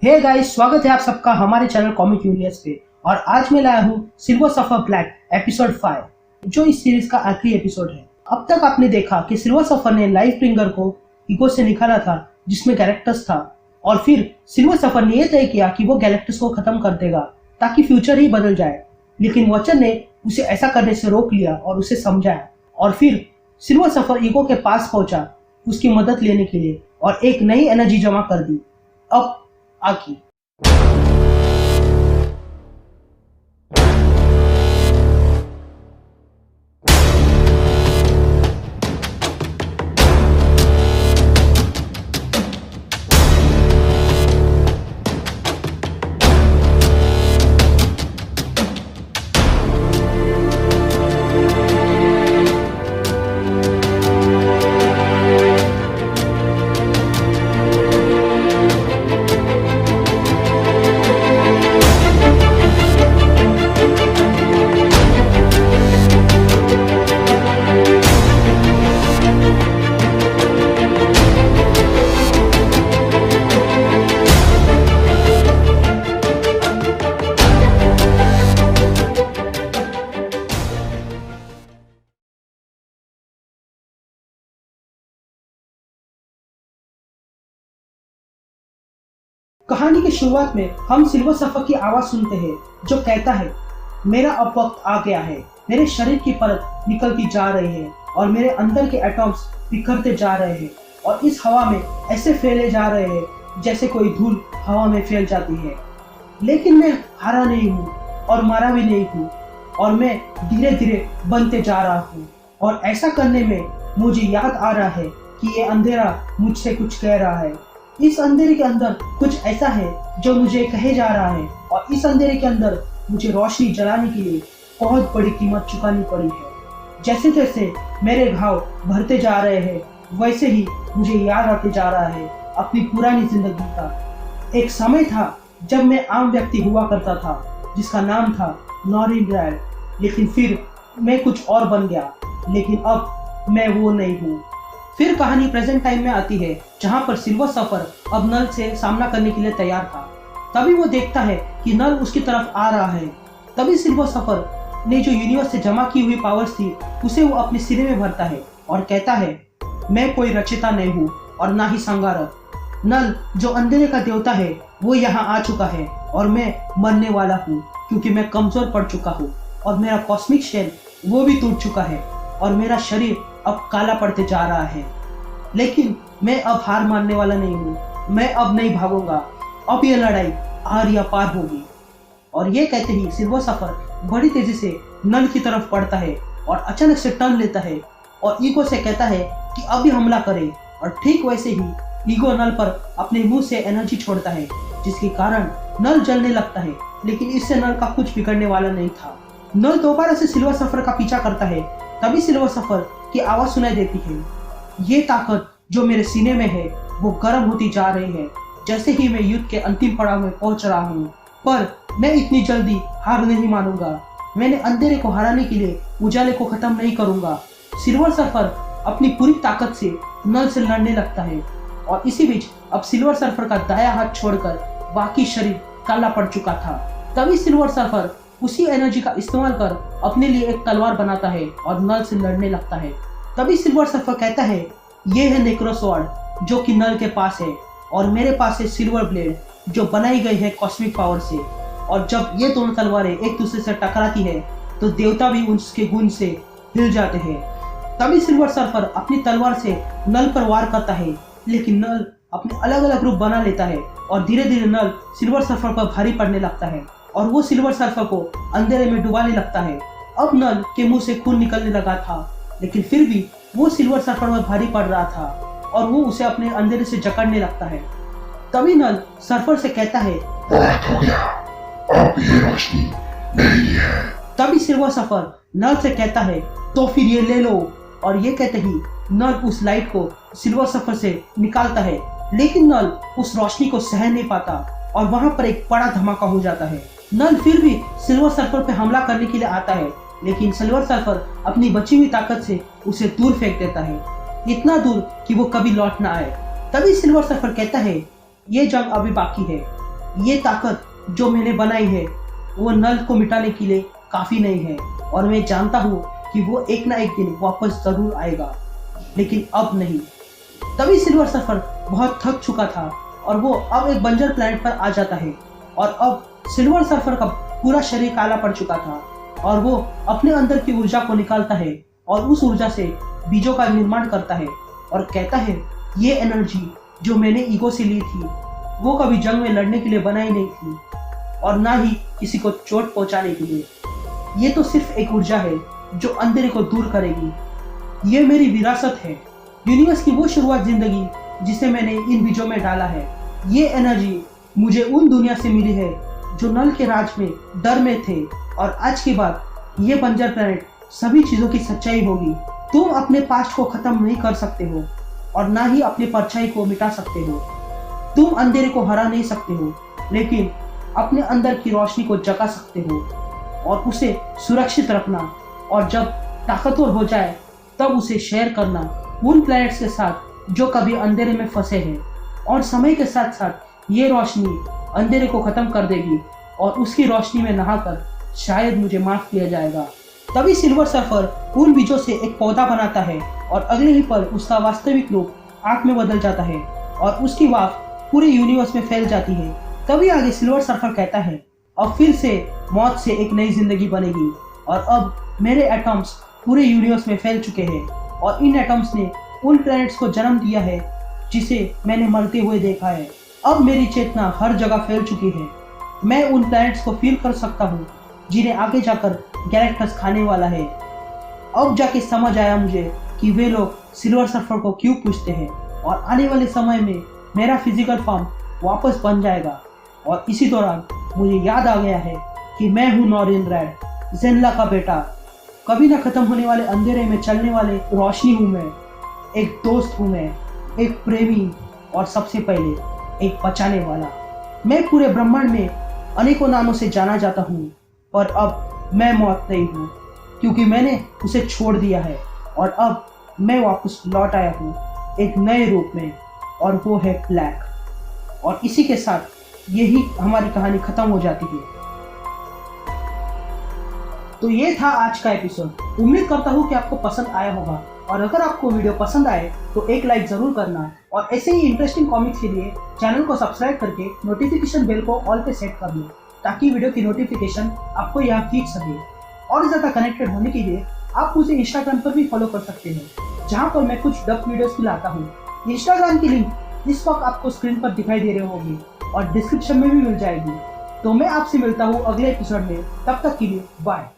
Hey guys, स्वागत है आप सबका हमारे चैनल कॉमिक यूनिवर्स पे। और आज मैं लाया हूँ सिल्वर सफर ब्लैक एपिसोड 5, जो इस सीरीज का आखिरी एपिसोड है। अब तक आपने देखा कि सिल्वर सफर ने लाइफ ब्रिंगर को ईगो से निकाला था, जिसमें गैलेक्टस था, और फिर सिल्वर सफर ने यह तय किया कि वो गैलेक्टस को खत्म कर देगा ताकि फ्यूचर ही बदल जाए। लेकिन वॉचर ने उसे ऐसा करने से रोक लिया और उसे समझाया, और फिर सिल्वर सफर ईगो के पास पहुंचा उसकी मदद लेने के लिए और एक नई एनर्जी जमा कर दी। अब आकी कहानी की शुरुआत में हम सिल्वर सफर की आवाज सुनते हैं जो कहता है, मेरा अब वक्त आ गया है। मेरे शरीर की परत निकलती जा रही है और मेरे अंदर के एटॉम्स बिखरते जा रहे हैं और इस हवा में ऐसे फैले जा रहे हैं जैसे कोई धूल हवा में फैल जाती है। लेकिन मैं हारा नहीं हूँ और मारा भी नहीं हूँ, और मैं धीरे धीरे बनते जा रहा हूँ। और ऐसा करने में मुझे याद आ रहा है कि ये अंधेरा मुझसे कुछ कह रहा है। इस अंधेरे के अंदर कुछ ऐसा है जो मुझे कहे जा रहा है, और इस अंधेरे के अंदर मुझे रोशनी जलाने के लिए बहुत बड़ी कीमत चुकानी पड़ी है। जैसे जैसे मेरे घाव भरते जा रहे हैं वैसे ही मुझे याद आते जा रहा है अपनी पुरानी जिंदगी का। एक समय था जब मैं आम व्यक्ति हुआ करता था जिसका नाम था नॉरिन रैड, लेकिन फिर मैं कुछ और बन गया। लेकिन अब मैं वो नहीं हूँ। फिर कहानी प्रेजेंट टाइम में आती है, जहाँ पर सिल्वर सफर अब नल से सामना करने के लिए तैयार था। तभी वो देखता है कि नल उसकी तरफ आ रहा है। तभी सिल्वर सफर ने जो यूनिवर्स से जमा की हुई पावर्स थी उसे वो अपने सिरे में भरता है और कहता है, मैं कोई रचयिता नहीं हूँ और ना ही संहारक। नल जो अंधेरे का देवता है वो यहाँ आ चुका है और मैं मरने वाला हूँ, क्योंकि मैं कमजोर पड़ चुका हूँ और मेरा कॉस्मिक शेल वो भी टूट चुका है और मेरा शरीर अब काला पड़ते जा रहा है। लेकिन मैं अब हार मानने वाला नहीं हूँ। मैं अब नहीं भागूंगा। अब ये लड़ाई हार या पार होगी। और ये कहते ही सिल्वर सफर बड़ी तेजी से नल की तरफ बढ़ता है और अचानक से टर्न लेता है और ईगो से कहता है कि अभी हमला करे। और ठीक वैसे ही ईगो नल पर अपने मुंह से एनर्जी छोड़ता है, जिसके कारण नल जलने लगता है। लेकिन इससे नल का कुछ बिगड़ने वाला नहीं था। नल दोबारा से सिल्वर सफर का पीछा करता है। तभी सिल्वर सफर की आवाज सुनाई देती है, ये ताकत जो मेरे सीने में है वो गर्म होती जा रही है, जैसे ही मैं युद्ध के अंतिम पड़ाव में पहुंच रहा हूँ। पर मैं इतनी जल्दी हार नहीं मानूंगा। मैंने अंधेरे को हराने के लिए उजाले को खत्म नहीं करूंगा। सिल्वर सफर अपनी पूरी ताकत से नल से लड़ने लगता है, और इसी बीच अब सिल्वर सफर का दाया हाथ छोड़कर बाकी शरीर काला पड़ चुका था। तभी सिल्वर सफर उसी एनर्जी का इस्तेमाल कर अपने लिए एक तलवार बनाता है और नल से लड़ने लगता है। तभी सिल्वर सफर कहता है, ये है नेक्रोसॉर्ड जो कि नल के पास है, और मेरे पास है सिल्वर ब्लेड जो बनाई गई है कॉस्मिक पावर से। और जब ये दोनों तलवारें एक दूसरे से टकराती है तो देवता भी उसके गुण से हिल जाते हैं। तभी सिल्वर सफर अपनी तलवार से नल पर वार करता है, लेकिन नल अपने अलग अलग रूप बना लेता है और धीरे धीरे नल सिल्वर सफर पर भारी पड़ने लगता है और वो सिल्वर सफर को अंधेरे में डुबाने लगता है। अब नल के मुंह से खून निकलने लगा था, लेकिन फिर भी वो सिल्वर सफर पर भारी पड़ रहा था और वो उसे अपने अंधेरे से जकड़ने लगता है। तभी नल सर्फर से कहता है, बहुत हो गया, अब ये रोशनी मेरी है। तभी सिल्वर सफर नल से कहता है, तो फिर ये ले लो। और ये कहते ही नल उस लाइट को सिल्वर सफर से निकालता है, लेकिन नल उस रोशनी को सह नहीं पाता और वहां पर एक बड़ा धमाका हो जाता है। नल फिर भी सिल्वर सर्फर पे हमला करने के लिए आता है, लेकिन सिल्वर सर्फर अपनी बची हुई ताकत से उसे दूर फेंक देता है, इतना दूर कि वो कभी लौट ना आए। तभी सिल्वर सर्फर कहता है, ये जंग अभी बाकी है, ये ताकत जो मैंने बनाई है वो नल को मिटाने के लिए काफी नहीं है, और मैं जानता हूँ कि वो एक ना एक दिन वापस जरूर आएगा, लेकिन अब नहीं। तभी सिल्वर सर्फर बहुत थक चुका था और वो अब एक बंजर प्लैनेट पर आ जाता है, और अब सिल्वर सर्फर का पूरा शरीर काला पड़ चुका था और वो अपने अंदर की ऊर्जा को निकालता है और उस ऊर्जा से बीजों का निर्माण करता है और कहता है ये एनर्जी जो मैंने ईगो से ली थी वो कभी जंग में लड़ने के लिए बनाई नहीं थी और ना ही किसी को चोट पहुंचाने के लिए। ये तो सिर्फ एक ऊर्जा है जो अंधेरे को दूर करेगी। ये मेरी विरासत है, यूनिवर्स की वो शुरुआत जिंदगी जिसे मैंने इन बीजों में डाला है। ये एनर्जी मुझे उन दुनिया से मिली है जो नल के राज में डर में थे, और आज के बाद ये बंजर प्लैनेट सभी चीजों की सच्चाई होगी। तुम अपने पास्ट को खत्म नहीं कर सकते हो और ना ही अपनी परछाई को मिटा सकते हो। तुम अंधेरे को हरा नहीं सकते हो, लेकिन अपने अंदर की रोशनी को जगा सकते हो और उसे सुरक्षित रखना, और जब ताकतवर हो जाए तब उसे शेयर करना उन प्लैनेट्स के साथ जो कभी अंधेरे में फंसे हैं। और समय के साथ साथ ये रोशनी अंधेरे को खत्म कर देगी और उसकी रोशनी में नहाकर शायद मुझे माफ किया जाएगा। तभी सिल्वर सर्फर उन बीजों से एक पौधा बनाता है और अगले ही पल उसका वास्तविक रूप आग में बदल जाता है और उसकी वाफ पूरे यूनिवर्स में फैल जाती है। तभी आगे सिल्वर सर्फर कहता है अब फिर से मौत से एक नई जिंदगी बनेगी, और अब मेरे एटम्स पूरे यूनिवर्स में फैल चुके हैं और इन एटम्स ने उन प्लैनेट्स को जन्म दिया है जिसे मैंने मरते हुए देखा है। अब मेरी चेतना हर जगह फैल चुकी है। मैं उन प्लैनेट्स को फील कर सकता हूँ जिन्हें आगे जाकर गैलेक्टस खाने वाला है। अब जाके समझ आया मुझे कि वे लोग सिल्वर सर्फर को क्यों पूछते हैं, और आने वाले समय में मेरा फिजिकल फॉर्म वापस बन जाएगा। और इसी दौरान मुझे याद आ गया है कि मैं हूँ नॉरिन रेड, जेनला का बेटा। कभी ना खत्म होने वाले अंधेरे में चलने वाले रोशनी हूँ मैं, एक दोस्त हूँ मैं, एक प्रेमी, और सबसे पहले एक बचाने वाला। मैं पूरे ब्रह्मांड में अनेकों नामों से जाना जाता हूँ, पर अब मैं मौत नहीं हूँ क्योंकि मैंने उसे छोड़ दिया है, और अब मैं वापस लौट आया हूँ एक नए रूप में, और वो है ब्लैक। और इसी के साथ यही हमारी कहानी खत्म हो जाती है। तो ये था आज का एपिसोड। उम्मीद करता हूँ कि आपको पसंद आया होगा, और अगर आपको वीडियो पसंद आए तो एक लाइक जरूर करना, और ऐसे ही इंटरेस्टिंग कॉमिक्स के लिए चैनल को सब्सक्राइब करके नोटिफिकेशन बेल को ऑल पे सेट कर लें ताकि वीडियो की नोटिफिकेशन आपको यहाँ खींच सके। और ज़्यादा कनेक्टेड होने के लिए आप मुझे इंस्टाग्राम पर भी फॉलो कर सकते हैं, जहाँ पर मैं कुछ डब वीडियोस भी लाता हूँ। इंस्टाग्राम की लिंक इस वक्त आपको स्क्रीन पर दिखाई दे रही होगी और डिस्क्रिप्शन में भी मिल जाएगी। तो मैं आपसे मिलता हूँ अगले एपिसोड में, तब तक के लिए बाय।